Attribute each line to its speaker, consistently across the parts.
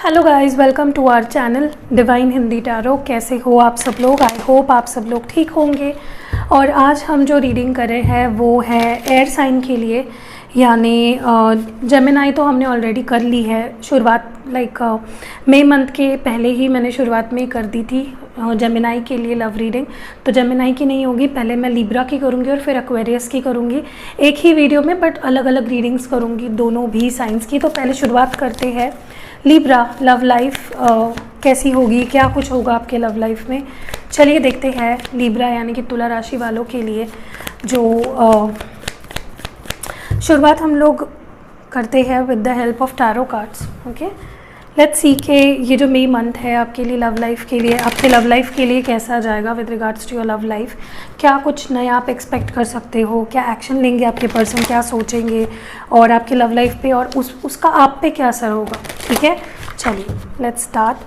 Speaker 1: Hello guys, welcome to our channel divine Hindi tarot. कैसे हो आप सब लोग? आई होप आप सब लोग ठीक होंगे। और आज हम जो रीडिंग कर रहे हैं वो है एयर साइन के लिए, यानी जेमिनाई तो हमने ऑलरेडी कर ली है शुरुआत, मई मंथ के पहले ही मैंने शुरुआत में कर दी थी जेमिनाई के लिए लव रीडिंग। तो जेमिनाई की नहीं होगी, पहले मैं लिब्रा की करूँगी और फिर एक्वेरियस की करूँगी एक ही वीडियो में, बट अलग अलग रीडिंग्स करूँगी दोनों भी साइंस की। तो पहले शुरुआत करते हैं लिब्रा। लव लाइफ कैसी होगी, क्या कुछ होगा आपके लव लाइफ में, चलिए देखते हैं। लिब्रा यानी कि तुला राशि वालों के लिए जो शुरुआत हम लोग करते हैं with the help of tarot cards. Okay, let's see के ये जो मई मंथ है आपके लिए लव लाइफ के लिए, आपके लव लाइफ के लिए कैसा जाएगा with regards to your love life. क्या कुछ नया आप एक्सपेक्ट कर सकते हो, क्या एक्शन लेंगे आपके पर्सन, क्या सोचेंगे और आपके लव लाइफ पे और उसका आप पे क्या असर होगा। ठीक है, चलिए लेट्स स्टार्ट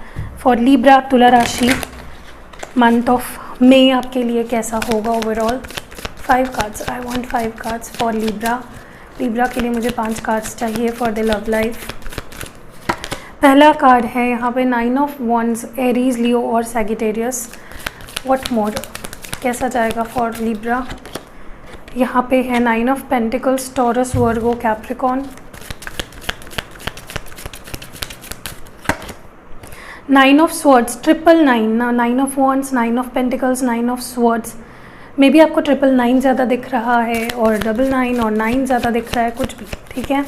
Speaker 1: फॉर लिब्रा तुला राशि। मंथ ऑफ मई आपके लिए कैसा होगा overall. 5 cards, I want 5 cards for Libra. Libra के लिए मुझे 5 कार्ड्स चाहिए फॉर द लव लाइफ। पहला कार्ड है यहाँ पे 9 ऑफ वॉन्ड्स, एरीज, लियो और सैजिटेरियस। व्हाट मोर, कैसा जाएगा फॉर लिब्रा। यहाँ पे है 9 of pentacles, Taurus, Virgo, Capricorn. 9 of swords, 999, 9 of wands, 9 of pentacles, 9 of swords. May be आपको 999 ज़्यादा दिख रहा है और 99 और 9 ज़्यादा दिख रहा है, कुछ भी ठीक है।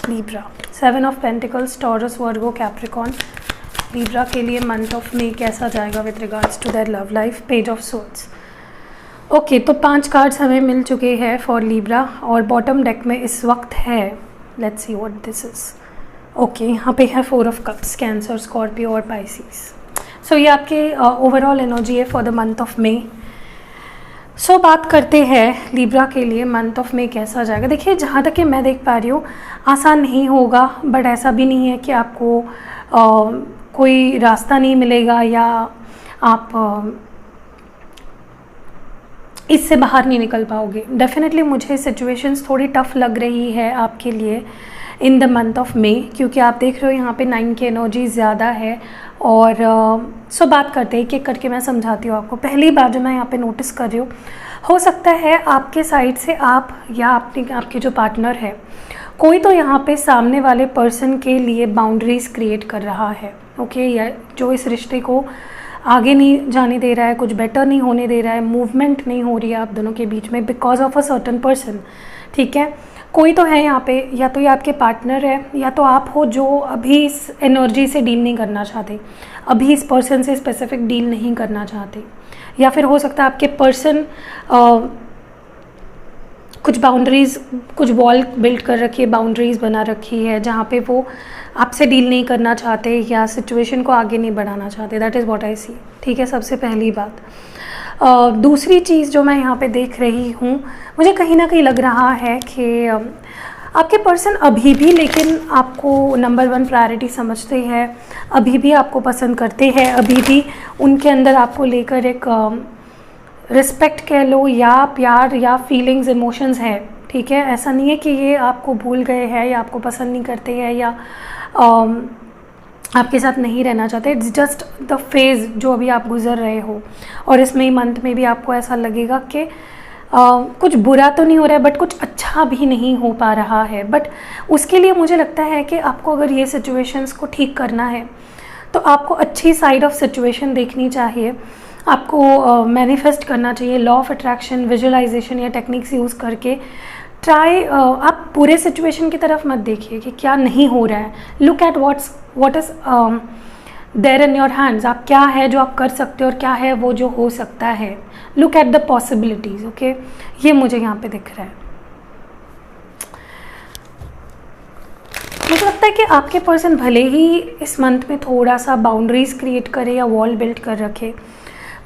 Speaker 1: Libra 7 of pentacles, Taurus, Virgo, Capricorn. Libra के लिए मंथ ऑफ मई कैसा जाएगा with regards to their love life. Page of swords. Okay, तो 5 कार्ड्स हमें मिल चुके हैं फॉर लिब्रा और बॉटम डेक में इस वक्त है, let's see what this is. Okay, यहाँ पे है 4 ऑफ कप्स, कैंसर, स्कॉर्पियो और पाइसिस। सो ये आपके ओवरऑल एनर्जी है फॉर द मंथ ऑफ मई। सो बात करते हैं लिब्रा के लिए मंथ ऑफ मई कैसा जाएगा। देखिए, जहाँ तक कि मैं देख पा रही हूँ आसान नहीं होगा, बट ऐसा भी नहीं है कि आपको कोई रास्ता नहीं मिलेगा या आप इससे बाहर नहीं निकल पाओगे। डेफिनेटली मुझे सिचुएशंस थोड़ी टफ लग रही है आपके लिए in the month of May, क्योंकि आप देख रहे हो यहाँ पे 9 की एनर्जी ज़्यादा है। और सो बात करते हैं एक एक करके, मैं समझाती हूँ आपको। पहली बार जो मैं यहाँ पे नोटिस कर रही हूँ, हो सकता है आपके साइड से आप या आपके जो पार्टनर है, कोई तो यहाँ पे सामने वाले पर्सन के लिए बाउंड्रीज़ क्रिएट कर रहा है। ओके, या जो इस रिश्ते को आगे नहीं जाने दे रहा है, कुछ बेटर नहीं होने दे रहा है, मूवमेंट नहीं हो रही है आप दोनों के बीच में because of a certain person. ठीक है, कोई तो है यहाँ पे, या तो ये आपके पार्टनर है या तो आप हो जो अभी इस एनर्जी से डील नहीं करना चाहते, अभी इस पर्सन से स्पेसिफिक डील नहीं करना चाहते। या फिर हो सकता है आपके पर्सन कुछ बाउंड्रीज़, कुछ वॉल बिल्ड कर रखी है, बाउंड्रीज़ बना रखी है जहाँ पे वो आपसे डील नहीं करना चाहते या सिचुएशन को आगे नहीं बढ़ाना चाहते। दैट इज़ व्हाट आई सी। ठीक है, सबसे पहली बात। दूसरी चीज़ जो मैं यहाँ पे देख रही हूँ, मुझे कहीं ना कहीं लग रहा है कि आपके पर्सन अभी भी लेकिन आपको नंबर 1 प्रायोरिटी समझते हैं, अभी भी आपको पसंद करते हैं, अभी भी उनके अंदर आपको लेकर एक रिस्पेक्ट कह लो या प्यार या फीलिंग्स, इमोशंस है। ठीक है, ऐसा नहीं है कि ये आपको भूल गए हैं या आपको पसंद नहीं करते हैं या आपके साथ नहीं रहना चाहते। इट्स जस्ट द फेज़ जो अभी आप गुजर रहे हो। और इस मई मंथ में भी आपको ऐसा लगेगा कि कुछ बुरा तो नहीं हो रहा है, बट कुछ अच्छा भी नहीं हो पा रहा है। बट उसके लिए मुझे लगता है कि आपको अगर ये सिचुएशंस को ठीक करना है तो आपको अच्छी साइड ऑफ सिचुएशन देखनी चाहिए, आपको मैनिफेस्ट करना चाहिए, लॉ ऑफ अट्रैक्शन, विजुअलाइजेशन या टेक्निक्स यूज़ करके ट्राई। आप पूरे सिचुएशन की तरफ मत देखिए कि क्या नहीं हो रहा है। Look at what is there in your hands. आप क्या है जो आप कर सकते हो और क्या है वो जो हो सकता है। Look at the possibilities. Okay, ये मुझे यहाँ पे दिख रहा है। मुझे लगता है कि आपके पर्सन भले ही इस मंथ में थोड़ा सा बाउंड्रीज़ क्रिएट करे या वॉल बिल्ड कर रखे,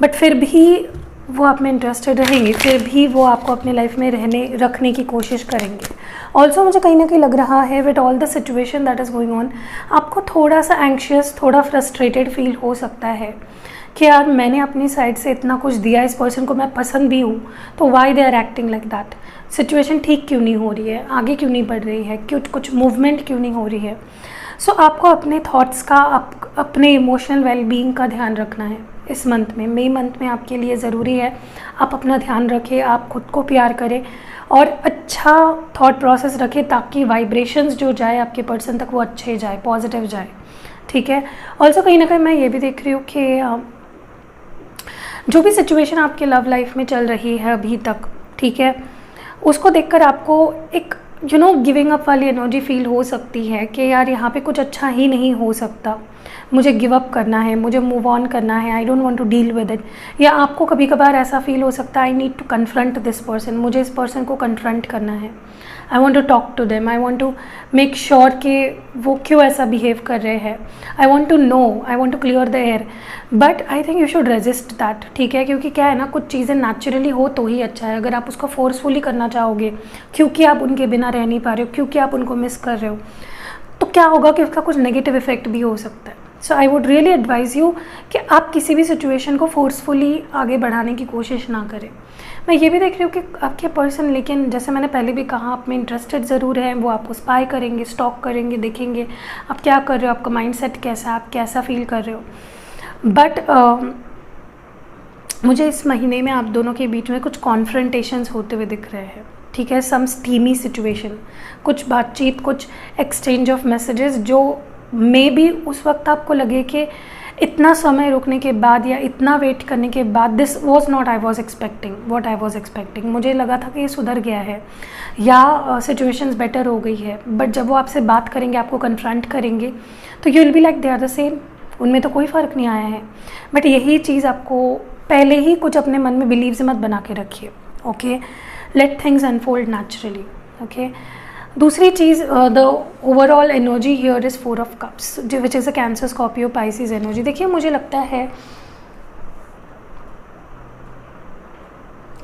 Speaker 1: बट फिर भी वो आप में इंटरेस्टेड रहेंगे, फिर भी वो आपको अपने लाइफ में रखने की कोशिश करेंगे। ऑल्सो मुझे कहीं ना कहीं लग रहा है with all the situation that is going on, आपको थोड़ा सा एंग्शियस, थोड़ा फ्रस्ट्रेटेड फील हो सकता है कि यार मैंने अपनी साइड से इतना कुछ दिया इस पर्सन को, मैं पसंद भी हूँ, तो why they are acting like that. Situation ठीक क्यों नहीं हो रही है, आगे क्यों नहीं बढ़ रही है, कुछ मूवमेंट क्यों नहीं हो रही है। सो आपको अपने थॉट्स का, अपने इमोशनल वेलबींग का ध्यान रखना है इस मंथ में। मई मंथ में आपके लिए ज़रूरी है आप अपना ध्यान रखें, आप खुद को प्यार करें और अच्छा थॉट प्रोसेस रखें, ताकि वाइब्रेशंस जो जाए आपके पर्सन तक वो अच्छे जाए, पॉजिटिव जाए, ठीक है। ऑल्सो कहीं ना कहीं मैं ये भी देख रही हूँ कि जो भी सिचुएशन आपके लव लाइफ में चल रही है अभी तक, ठीक है, उसको देखकर आपको एक गिविंग अप वाली एनर्जी फील हो सकती है कि यार यहाँ पे कुछ अच्छा ही नहीं हो सकता, मुझे गिव अप करना है, मुझे मूव ऑन करना है, I don't want to deal with it. या आपको कभी कभार ऐसा फील हो सकता है I need to confront this person, मुझे इस पर्सन को कन्फ्रंट करना है, I want to talk to them, I want to make sure कि वो क्यों ऐसा बिहेव कर रहे हैं, I want to know, I want to clear the air, but I think you should resist that, ठीक है। क्योंकि क्या है ना, कुछ चीज़ें नेचुरली हो तो ही अच्छा है। अगर आप उसको फोर्सफुली करना चाहोगे क्योंकि आप उनके बिना रह नहीं पा रहे हो, क्योंकि आप उनको मिस कर रहे हो, तो क्या होगा कि उसका कुछ नेगेटिव इफेक्ट भी हो सकता है। So I would really advise you कि आप किसी भी सिचुएशन को फोर्सफुली आगे बढ़ाने की कोशिश ना करें। मैं ये भी देख रही हूँ कि आपके पर्सन, लेकिन जैसे मैंने पहले भी कहा, आप में इंटरेस्टेड ज़रूर हैं, वो आपको स्पाई करेंगे, स्टॉक करेंगे, देखेंगे आप क्या कर रहे हो, आपका माइंडसेट कैसा है, आप कैसा फील कर रहे हो। बट मुझे इस महीने में आप दोनों के बीच में कुछ कॉन्फ्रंटेशंस होते हुए दिख रहे हैं, ठीक है। सम स्टीमी सिचुएशन, कुछ बातचीत, कुछ एक्सचेंज ऑफ मैसेजेस जो मे बी उस वक्त आपको लगे कि इतना समय रुकने के बाद या इतना वेट करने के बाद this was not I was expecting what I was expecting, मुझे लगा था कि ये सुधर गया है या सिचुएशंस बेटर हो गई है, बट जब वो आपसे बात करेंगे, आपको कन्फ्रंट करेंगे, तो you will be like they are the same, उनमें तो कोई फ़र्क नहीं आया है। बट यही चीज़ आपको पहले ही कुछ अपने मन में बिलीव्स मत बना के रखिए, okay. Let things unfold naturally, okay. दूसरी चीज़, the overall energy here is 4 of cups, which is a cancer, Scorpio, Pisces energy. देखिए मुझे लगता है,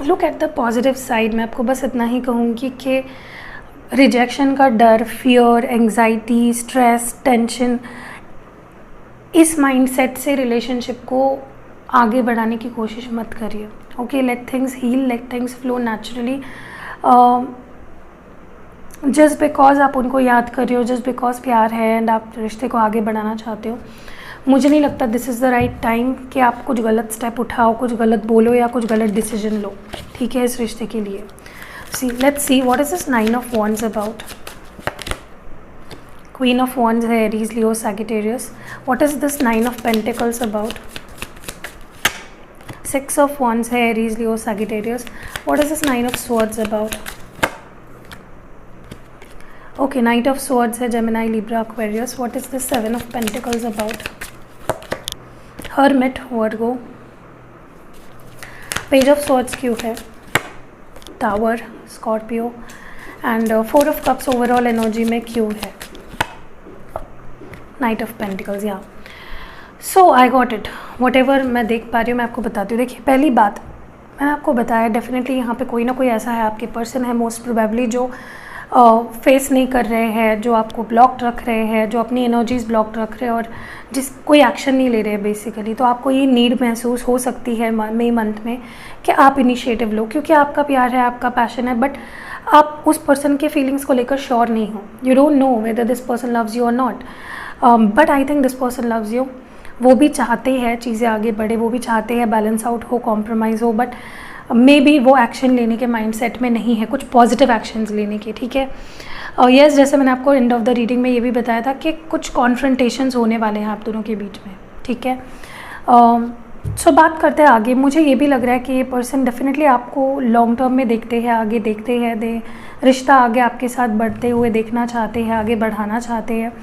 Speaker 1: look at the positive side. मैं आपको बस इतना ही कहूँगी कि रिजेक्शन का डर, फियर, एंग्जाइटी, स्ट्रेस, टेंशन, इस माइंडसेट से रिलेशनशिप को आगे बढ़ाने की कोशिश मत करिए, okay. Let things heal, let things flow naturally. Just because आप उनको याद कर रहे हो, जस्ट बिकॉज प्यार है एंड आप रिश्ते को आगे बढ़ाना चाहते हो, मुझे नहीं लगता this is the right time कि आप कुछ गलत स्टेप उठाओ, कुछ गलत बोलो या कुछ गलत डिसीजन लो, ठीक है, इस रिश्ते के लिए। Let's see what is this 9 of wands about. Queen of wands है Aries, Leo, Sagittarius. What is this 9 of pentacles about. 6 of wands है Aries, Leo, Sagittarius. What is this 9 of swords about. Okay, knight of swords है Gemini, Libra, Aquarius. What is this 7 of pentacles about. Hermit, Virgo. Page of swords क्यों है, tower, Scorpio. And 4 of cups overall energy में क्यों है, night of pentacles. Yeah so I got it, whatever मैं देख पा रही हूँ मैं आपको बताती हूँ। देखिए पहली बात मैंने आपको बताया, डेफिनेटली यहाँ पे कोई ना कोई ऐसा है, आपके पर्सन है मोस्ट प्रोबेबली, जो फेस नहीं कर रहे हैं, जो आपको ब्लॉक्ड रख रहे हैं, जो अपनी एनर्जीज ब्लॉक्ड रख रहे हैं और जिस कोई एक्शन नहीं ले रहे हैं बेसिकली। तो आपको ये नीड महसूस हो सकती है मई मंथ में कि आप इनिशिएटिव लो, क्योंकि आपका प्यार है, आपका पैशन है, बट आप उस पर्सन के फीलिंग्स को लेकर श्योर नहीं हो। You don't know whether this person loves you और not, but I think this person loves you. वो भी चाहते हैं चीज़ें आगे बढ़े, वो भी चाहते हैं बैलेंस आउट हो, कॉम्प्रोमाइज़ हो, बट मे बी वो एक्शन लेने के माइंडसेट में नहीं है, कुछ पॉजिटिव एक्शंस लेने के, ठीक है। और यस, जैसे मैंने आपको एंड ऑफ द रीडिंग में ये भी बताया था कि कुछ कॉन्फ्रंटेशंस होने वाले हैं आप दोनों के बीच में, ठीक है। सो बात करते हैं आगे। मुझे ये भी लग रहा है कि ये पर्सन डेफिनेटली आपको लॉन्ग टर्म में देखते हैं, आगे देखते हैं, रिश्ता आगे आपके साथ बढ़ते हुए देखना चाहते हैं, आगे बढ़ाना चाहते हैं।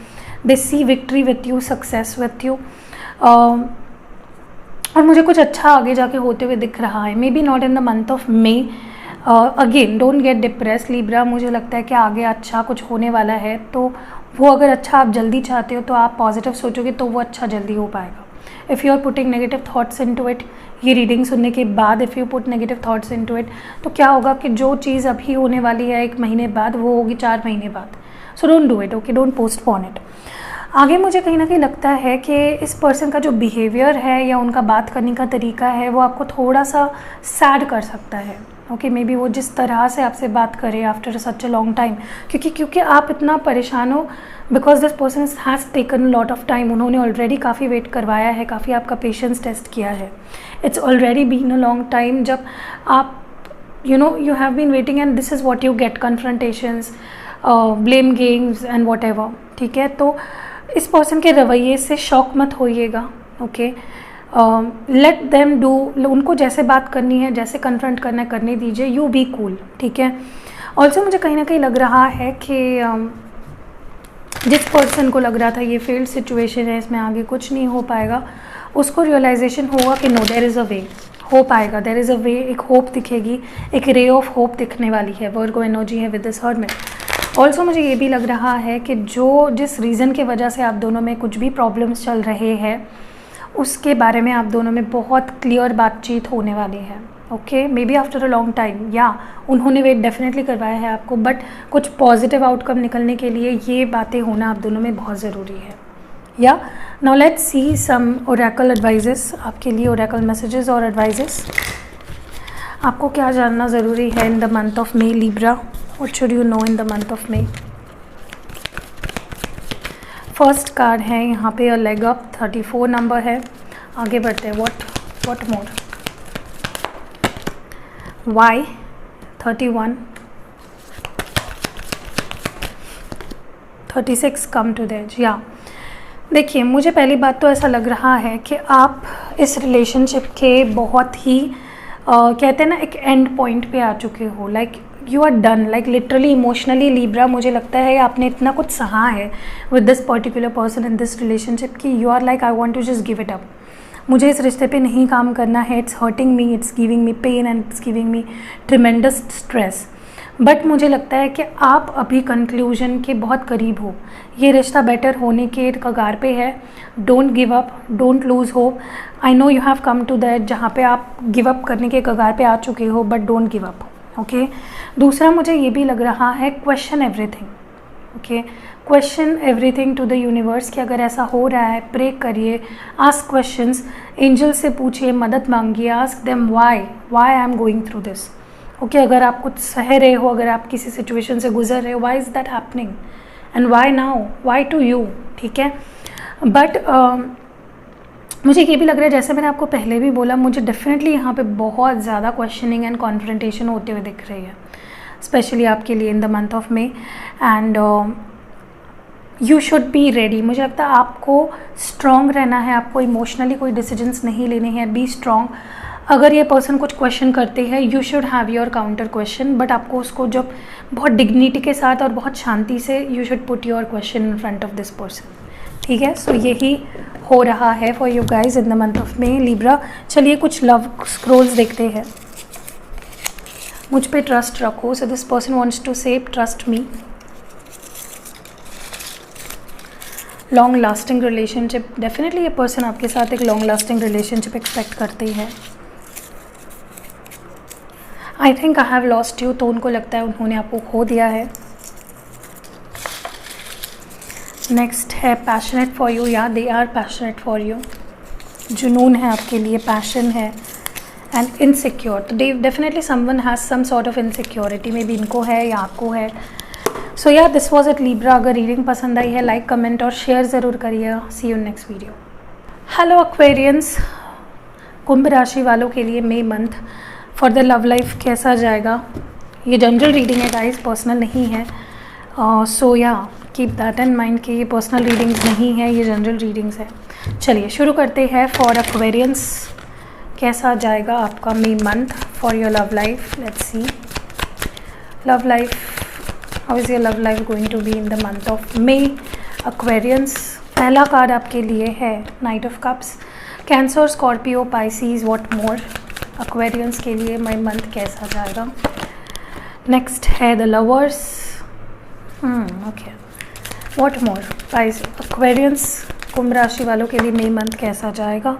Speaker 1: They see victory with you, success with you, और मुझे कुछ अच्छा आगे जाके होते हुए दिख रहा है। May be not in the month of may. Again don't get depress Libra, मुझे लगता है कि आगे अच्छा कुछ होने वाला है, तो वो अगर अच्छा आप जल्दी चाहते हो तो आप पॉजिटिव सोचोगे तो वो अच्छा जल्दी हो पाएगा। If you are putting negative thoughts into it, ये रीडिंग सुनने के बाद if you put negative thoughts into it, तो क्या होगा कि जो चीज़ अभी होने वाली है 1 महीने बाद, वो होगी 4 महीने बाद। So don't do it, okay, don't postpone it. आगे मुझे कहीं ना कहीं लगता है कि इस पर्सन का जो बिहेवियर है या उनका बात करने का तरीका है वो आपको थोड़ा सा सैड कर सकता है, ओके, मे बी वो जिस तरह से आपसे बात करे after such a long time, क्योंकि आप इतना परेशान हो because this person has taken lot of time. उन्होंने ऑलरेडी काफ़ी वेट करवाया है, काफ़ी आपका पेशेंस टेस्ट किया है। It's already been a long time. जब आप you have been waiting and this is what you get, confrontations, blame games and whatever, ठीक है। तो इस पर्सन के रवैये से शॉक मत होइएगा, ओके। लेट देम डू, उनको जैसे बात करनी है, जैसे कन्फ्रंट करना है करने दीजिए, यू बी कूल, ठीक है। ऑल्सो मुझे कहीं ना कहीं लग रहा है कि जिस पर्सन को लग रहा था ये फेल्ड सिचुएशन है, इसमें आगे कुछ नहीं हो पाएगा, उसको रियलाइजेशन होगा कि नो, देयर इज़ अ वे, हो पाएगा, देयर इज़ अ वे, एक होप दिखेगी, एक रे ऑफ होप दिखने वाली है। वर्गो एनर्जी है विद दिस हर्मिट। ऑल्सो मुझे ये भी लग रहा है कि जिस रीज़न की वजह से आप दोनों में कुछ भी प्रॉब्लम्स चल रहे हैं, उसके बारे में आप दोनों में बहुत क्लियर बातचीत होने वाली है, okay. May be after a long time, या उन्होंने वेट डेफिनेटली करवाया है आपको, बट कुछ पॉजिटिव आउटकम निकलने के लिए ये बातें होना आप दोनों में बहुत ज़रूरी है। या now let's see some oracle advices, आपके लिए ओरेकल मैसेजेस और एडवाइजेस। आपको क्या जानना ज़रूरी है इन the month of may Libra? What should you know in the month of may? First card है यहाँ पे अ लेग अप, 34 नंबर है। आगे बढ़ते हैं, what more? Why 31, 36 come to the edge. या देखिए, मुझे पहली बात तो ऐसा लग रहा है कि आप इस रिलेशनशिप के बहुत ही कहते हैं ना, एक एंड पॉइंट पे आ चुके हो। Like you are done, like literally emotionally Libra, मुझे लगता है आपने इतना कुछ सहा है with this particular person in this relationship कि you are like, I want to just give it up. मुझे इस रिश्ते पे नहीं काम करना है, it's hurting me, it's giving me pain and it's giving me tremendous stress. But मुझे लगता है कि आप अभी कंक्लूजन के बहुत करीब हो, ये रिश्ता बेटर होने के कगार पे है। Don't give up, don't lose hope. I know you have come to that जहाँ पे आप गिव अप करने के कगार पे आ चुके हो, but don't give up, okay. दूसरा मुझे ये भी लग रहा है, question everything, okay. Question everything to the universe कि अगर ऐसा हो रहा है, प्रे करिए, आस्क क्वेश्चंस, एंजल से पूछिए, मदद मांगिए, ask them why I am going through this, okay. अगर आप कुछ सह रहे हो, अगर आप किसी सिचुएशन से गुजर रहे हो, why is that happening and why now, why to you, ठीक है। बट मुझे ये भी लग रहा है, जैसे मैंने आपको पहले भी बोला, मुझे डेफिनेटली यहाँ पे बहुत ज़्यादा क्वेश्चनिंग एंड कॉन्फ्रंटेशन होते हुए दिख रही है, स्पेशली आपके लिए in the month of may. And you should be ready. मुझे लगता है आपको स्ट्रॉन्ग रहना है, आपको इमोशनली कोई डिसीजंस नहीं लेने हैं, बी स्ट्रॉन्ग। अगर ये पर्सन कुछ क्वेश्चन करते हैं, you should have your counter question, but आपको उसको जब बहुत डिग्निटी के साथ और बहुत शांति से you should put your question in front of this person, ठीक है। सो यही हो रहा है for you guys in the month of may Libra. चलिए कुछ लव स्क्रोल्स देखते हैं। मुझ पे ट्रस्ट रखो, so this person wants to say trust me. Long lasting relationship, definitely ये पर्सन आपके साथ एक लॉन्ग लास्टिंग रिलेशनशिप एक्सपेक्ट करते हैं। I think I have lost you, तो उनको लगता है उन्होंने आपको खो दिया है। नेक्स्ट है passionate for you, yeah they are passionate for you. जुनून है आपके लिए, पैशन है एंड इनसिक्योर। तो definitely someone has some sort of insecurity, maybe इनको है या आपको है। So yeah this was it Libra. अगर रीडिंग पसंद आई है, लाइक कमेंट और शेयर ज़रूर करिएगा। See you next video. Hello Aquarians, कुंभ राशि वालों के लिए May month for the love life कैसा जाएगा? ये जनरल रीडिंग है गाइस, पर्सनल नहीं है। सो या कीप दैट इन माइंड कि ये पर्सनल रीडिंग्स नहीं है, ये जनरल रीडिंग्स है। चलिए शुरू करते हैं। फॉर एक्वेरियंस कैसा जाएगा आपका May month for your love life? Let's see love life, how is your love life going to be in the month of May? Aquarians, पहला कार्ड आपके लिए है night of cups. Cancer, Scorpio, Pisces, what more? Aquarians के लिए मई month कैसा जाएगा? Next है the Lovers, okay, what more? Aquarians, कुंभ राशि वालों के लिए मई मंथ कैसा जाएगा?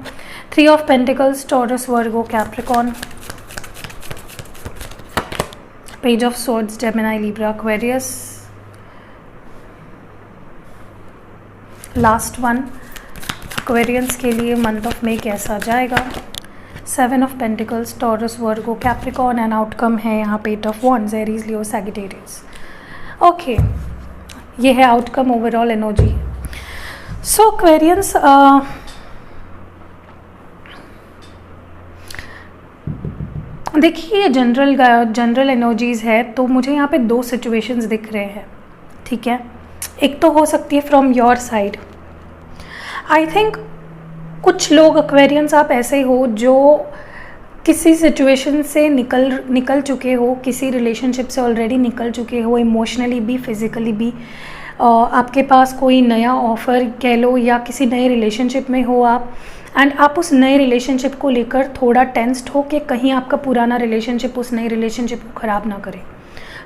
Speaker 1: 3 of pentacles, Taurus, Virgo, Capricorn, page of swords, Gemini, Libra, Aquarius. Last one, Aquarians के लिए मंथ ऑफ मे कैसा जाएगा? 7 of pentacles, Taurus, Virgo, Capricorn, and outcome है यहाँ पे 8 of wands, Aries, Leo, Sagittarius. Okay, ये है आउटकम, ओवरऑल एनर्जी। सो Aquarians, देखिए जनरल एनर्जीज़ है, तो मुझे यहाँ पे 2 सिचुएशंस दिख रहे हैं, ठीक है। एक तो हो सकती है from your side, I think कुछ लोग एक्वेरियंस आप ऐसे हो जो किसी सिचुएशन से निकल चुके हो, किसी रिलेशनशिप से ऑलरेडी निकल चुके हो, इमोशनली भी, फिज़िकली भी। आपके पास कोई नया ऑफ़र कह लो, या किसी नए रिलेशनशिप में हो आप, एंड आप उस नए रिलेशनशिप को लेकर थोड़ा टेंस्ड हो कि कहीं आपका पुराना रिलेशनशिप उस नए रिलेशनशिप को ख़राब ना करे,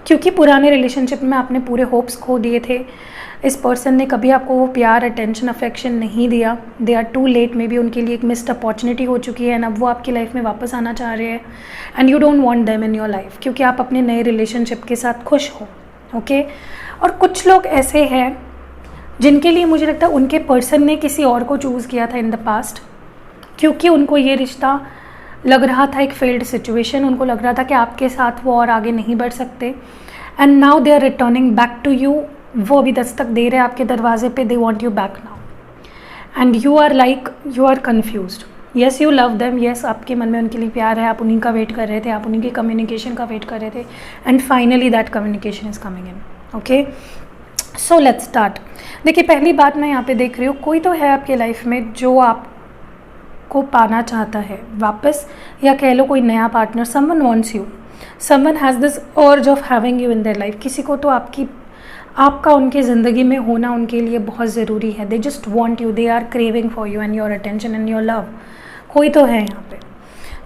Speaker 1: क्योंकि पुराने रिलेशनशिप में आपने पूरे होप्स खो दिए थे। इस पर्सन ने कभी आपको वो प्यार, अटेंशन, अफेक्शन नहीं दिया। They are too late, maybe उनके लिए एक मिस्ड अपॉर्चुनिटी हो चुकी है, एंड अब वो आपकी लाइफ में वापस आना चाह रहे हैं, and you don't want them in your life, क्योंकि आप अपने नए रिलेशनशिप के साथ खुश हो। ओके, और कुछ लोग ऐसे हैं जिनके लिए मुझे लगता है उनके पर्सन ने किसी और को चूज़ किया था इन द पास्ट, क्योंकि उनको ये रिश्ता लग रहा था एक फेल्ड सिचुएशन, उनको लग रहा था कि आपके साथ वो और आगे नहीं बढ़ सकते, and now they are returning back to you. वो अभी दस्तक दे रहे हैं आपके दरवाजे पे, they want you back now, and you are like, you are confused. Yes, you love them, yes, आपके मन में उनके लिए प्यार है, आप उन्हीं का वेट कर रहे थे, आप उन्हीं के कम्युनिकेशन का वेट कर रहे थे, and finally that communication is coming in. Okay, so let's start. देखिए, पहली बात मैं यहाँ पे देख रही हूँ, कोई तो है आपके लाइफ में जो आपको पाना चाहता है वापस, या कह लो कोई नया partner. Someone wants you, someone has this urge of having you in their life. किसी को तो आपका उनकी ज़िंदगी में होना उनके लिए बहुत ज़रूरी है। They just want you, they are craving for you and your attention and your love. कोई तो है यहाँ पे।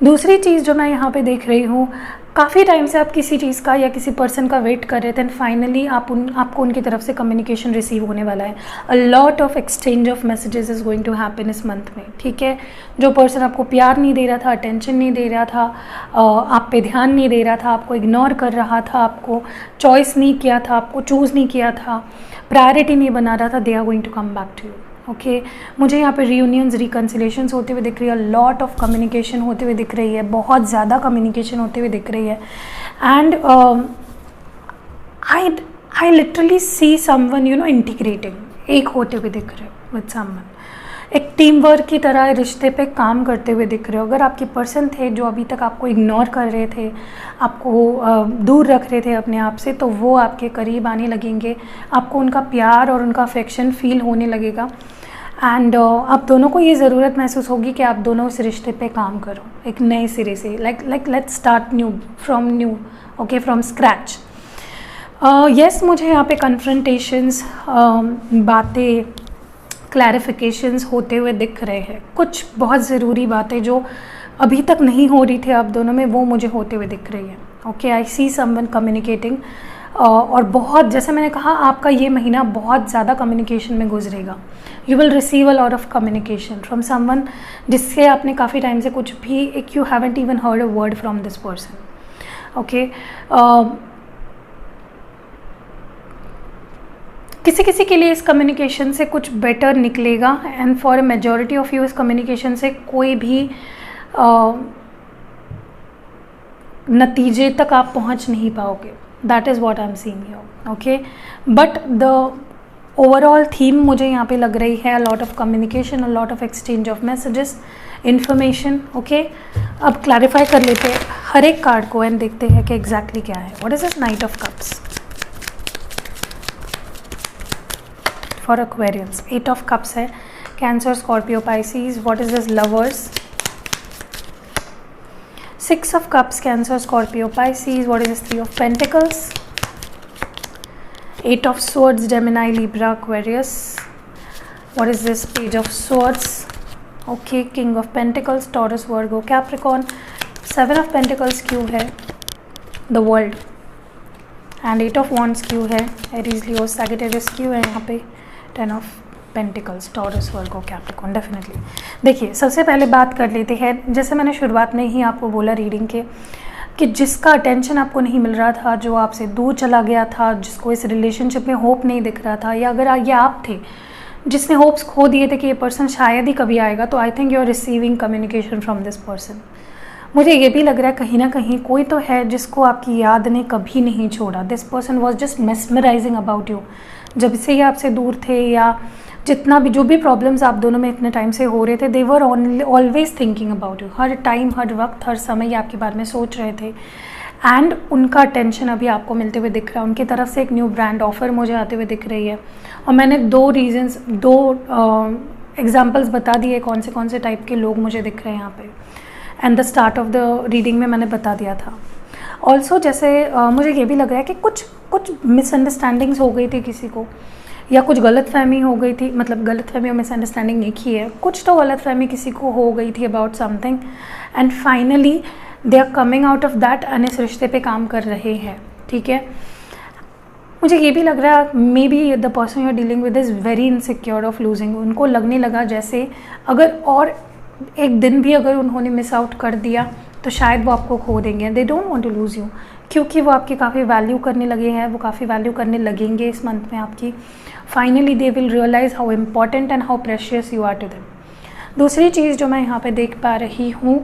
Speaker 1: दूसरी चीज़ जो मैं यहाँ पे देख रही हूँ, काफ़ी टाइम से आप किसी चीज़ का या किसी पर्सन का वेट कर रहे थे, एंड फाइनली आपको उनकी तरफ से कम्युनिकेशन रिसीव होने वाला है। A lot of exchange of messages is going to happen इस मंथ में, ठीक है। जो पर्सन आपको प्यार नहीं दे रहा था, अटेंशन नहीं दे रहा था, आप पे ध्यान नहीं दे रहा था, आपको इग्नोर कर रहा था, आपको चॉइस नहीं किया था, आपको चूज़ नहीं किया था, प्रायोरिटी नहीं बना रहा था, they are going to come back to you. Okay, मुझे यहाँ पे रीयूनियंस, रिकन्सिलेशंस होते हुए दिख रही है, लॉट ऑफ कम्युनिकेशन होते हुए दिख रही है, बहुत ज़्यादा कम्युनिकेशन होते हुए दिख रही है, and I literally see someone integrating, एक होते हुए दिख रहे हो विद समवन, एक टीम वर्क की तरह रिश्ते पे काम करते हुए दिख रहे हो। अगर आपके पर्सन थे जो अभी तक आपको इग्नोर कर रहे थे, आपको दूर रख रहे थे अपने आप से, तो वो आपके करीब आने लगेंगे, आपको उनका प्यार और उनका अफेक्शन फील होने लगेगा, एंड आप दोनों को ये ज़रूरत महसूस होगी कि आप दोनों उस रिश्ते पे काम करो एक नए सिरे से, like let's start new, okay, from scratch. Yes, मुझे यहाँ पे कन्फ्रंटेशंस, बातें, क्लैरिफिकेशंस होते हुए दिख रहे हैं। कुछ बहुत ज़रूरी बातें जो अभी तक नहीं हो रही थी आप दोनों में, वो मुझे होते हुए दिख रही है। ओके, आई सी समवन कम्युनिकेटिंग, और बहुत, जैसे मैंने कहा, आपका ये महीना बहुत ज़्यादा कम्युनिकेशन में गुजरेगा। You will receive a lot of communication from someone जिससे आपने काफ़ी टाइम से कुछ भी, you haven't even heard a word from this person. Okay, किसी के लिए इस कम्युनिकेशन से कुछ बेटर निकलेगा, and for a majority of you इस कम्युनिकेशन से कोई भी नतीजे तक आप पहुंच नहीं पाओगे। That is what I am seeing here. Okay, but the overall theme मुझे यहाँ पे लग रही है, a lot of communication, a lot of exchange of messages, information. Okay, अब क्लैरिफाई कर लेते हैं हर एक कार्ड को एंड देखते हैं कि एग्जैक्टली क्या है। What is this Knight of Cups for Aquarians? 8 of Cups है, Cancer, Scorpio, Pisces. What is this? Lovers. 6 of cups, Cancer, Scorpio, Pisces. What is this? 3 of Pentacles. 8 of Swords, Gemini, Libra, Aquarius. What is this? Page of Swords. Okay, King of Pentacles, Taurus, Virgo, Capricorn. 7 of Pentacles क्यों है? The World. And 8 of Wands क्यों है? Aries, Leo, Sagittarius क्यों है यहाँ पे? 10 of pentacles, Taurus, Virgo, Capricorn. Definitely देखिए, सबसे पहले बात कर लेते हैं, जैसे मैंने शुरुआत में ही आपको बोला रीडिंग के, कि जिसका अटेंशन आपको नहीं मिल रहा था, जो आपसे दूर चला गया था, जिसको इस रिलेशनशिप में होप नहीं दिख रहा था, या अगर ये आप थे जिसने होप्स खो दिए थे कि ये पर्सन शायद ही कभी आएगा, तो I think you are receiving communication from this person. मुझे ये भी लग रहा है कहीं ना कहीं कोई तो है जिसको आपकी याद ने कभी नहीं छोड़ा। This person was just mesmerising about you. जब से ये आपसे दूर थे या जितना भी जो भी प्रॉब्लम्स आप दोनों में इतने टाइम से हो रहे थे, they were always thinking about you. हर टाइम, हर वक्त, हर समय ये आपके बारे में सोच रहे थे। एंड उनका अटेंशन अभी आपको मिलते हुए दिख रहा है। उनकी तरफ से एक न्यू ब्रांड ऑफर मुझे आते हुए दिख रही है। और मैंने दो एग्जाम्पल्स बता दिए कौन से टाइप के लोग मुझे दिख रहे हैं यहाँ पे। And the start of the reading में मैंने बता दिया था। ऑल्सो जैसे मुझे ये भी लग रहा है कि कुछ मिसअंडरस्टैंडिंग्स हो गई थी किसी को, या कुछ गलतफहमी हो गई थी। मतलब गलतफहमी और मिसअंडरस्टैंडिंग एक ही है। कुछ तो गलतफहमी किसी को हो गई थी about something, and finally they are coming out of that and इस रिश्ते पे काम कर रहे हैं। ठीक है, मुझे ये भी लग रहा है maybe the person you are dealing with is very insecure of losing. उनको लगने लगा जैसे अगर और एक दिन भी अगर उन्होंने मिस आउट कर दिया तो शायद वो आपको खो देंगे। They don't want to lose you, क्योंकि वो आपकी काफ़ी वैल्यू करने लगे हैं, वो काफ़ी वैल्यू करने लगेंगे इस मंथ में आपकी। Finally they will realise how important and how precious you are to them. दूसरी चीज़ जो मैं यहाँ पे देख पा रही हूँ,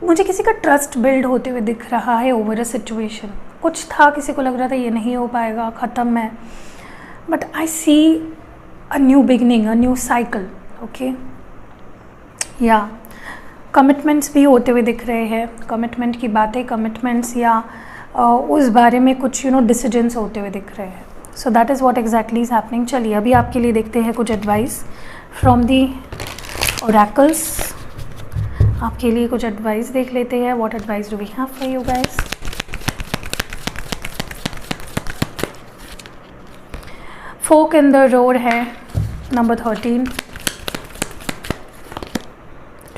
Speaker 1: मुझे किसी का ट्रस्ट बिल्ड होते हुए दिख रहा है ओवर अ सिचुएशन। कुछ था, किसी को लग रहा था ये नहीं हो पाएगा, ख़त्म है, but I see a new beginning, a new cycle. Okay, या कमिटमेंट्स भी होते हुए दिख रहे हैं। कमिटमेंट की बातें, कमिटमेंट्स या उस बारे में कुछ डिसीजंस होते हुए दिख रहे हैं। So that is what exactly is happening. चलिए अभी आपके लिए देखते हैं कुछ एडवाइस फ्रॉम दी ओरेकल्स। आपके लिए कुछ एडवाइस देख लेते हैं। What advice do we have for you guys? Fork in the road है नंबर 13,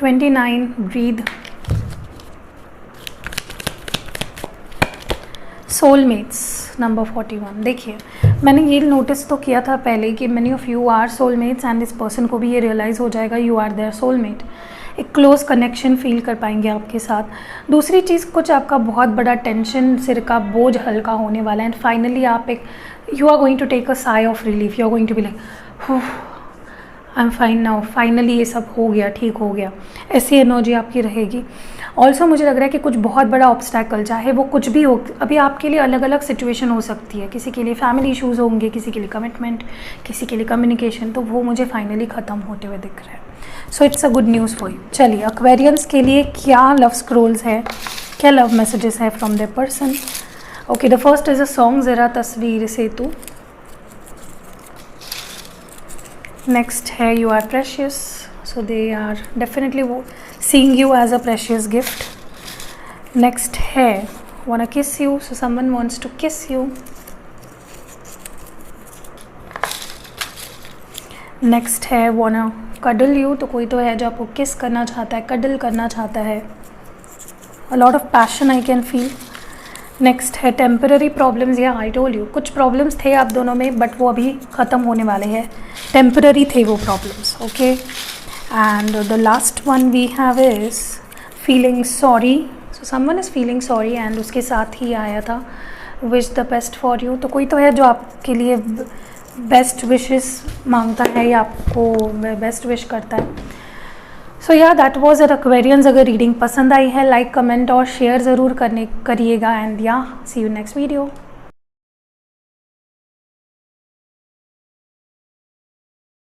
Speaker 1: 29 ब्रीद, सोलमेट्स नंबर 41। देखिए मैंने ये नोटिस तो किया था पहले कि many of you are soulmates and इस पर्सन को भी ये रियलाइज़ हो जाएगा यू आर देयर सोलमेट। एक क्लोज कनेक्शन फील कर पाएंगे आपके साथ। दूसरी चीज़, कुछ आपका बहुत बड़ा टेंशन, सिर का बोझ हल्का होने वाला है एंड फाइनली आप एक you are going to take a sigh of relief. You are going to be like I am fine now, finally ये सब हो गया, ठीक हो गया, ऐसी एनर्जी आपकी रहेगी। ऑल्सो मुझे लग रहा है कि कुछ बहुत बड़ा ऑब्स्टैकल, चाहे वो कुछ भी हो, अभी आपके लिए अलग अलग सिचुएशन हो सकती है। किसी के लिए फैमिली इश्यूज़ होंगे, किसी के लिए कमिटमेंट, किसी के लिए कम्युनिकेशन, तो वो मुझे फाइनली ख़त्म होते हुए दिख रहा है। So it's a good news for you. चलिए एक्वेरियंस के लिए क्या लव स्क्रोल्स है, क्या लव मैसेजेस है from the person. Okay, the first is a song ज़रा तस्वीर सेतु। नेक्स्ट है you are precious, so they are definitely seeing you as a precious gift. Next है wanna kiss you, so someone wants to kiss you. Next है wanna cuddle you, तो कोई तो है जो आपको किस करना चाहता है, कडल करना चाहता है। A lot of passion I can feel. Next है टेम्पररी प्रॉब्लम्स, या आई टोल्ड यू कुछ प्रॉब्लम्स थे आप दोनों में बट वो अभी ख़त्म होने वाले हैं, टेम्पररी थे वो problems. Okay, and the last one we have is feeling sorry, so someone is feeling sorry and उसके साथ ही आया था wish the best for you, तो कोई तो है जो आपके लिए बेस्ट विशेस मांगता है या आपको बेस्ट विश करता है। सो या दैट वाज एट एक्वेरियंस। अगर रीडिंग पसंद आई है लाइक, कमेंट और शेयर ज़रूर करिएगा एंड या सी यू नेक्स्ट वीडियो।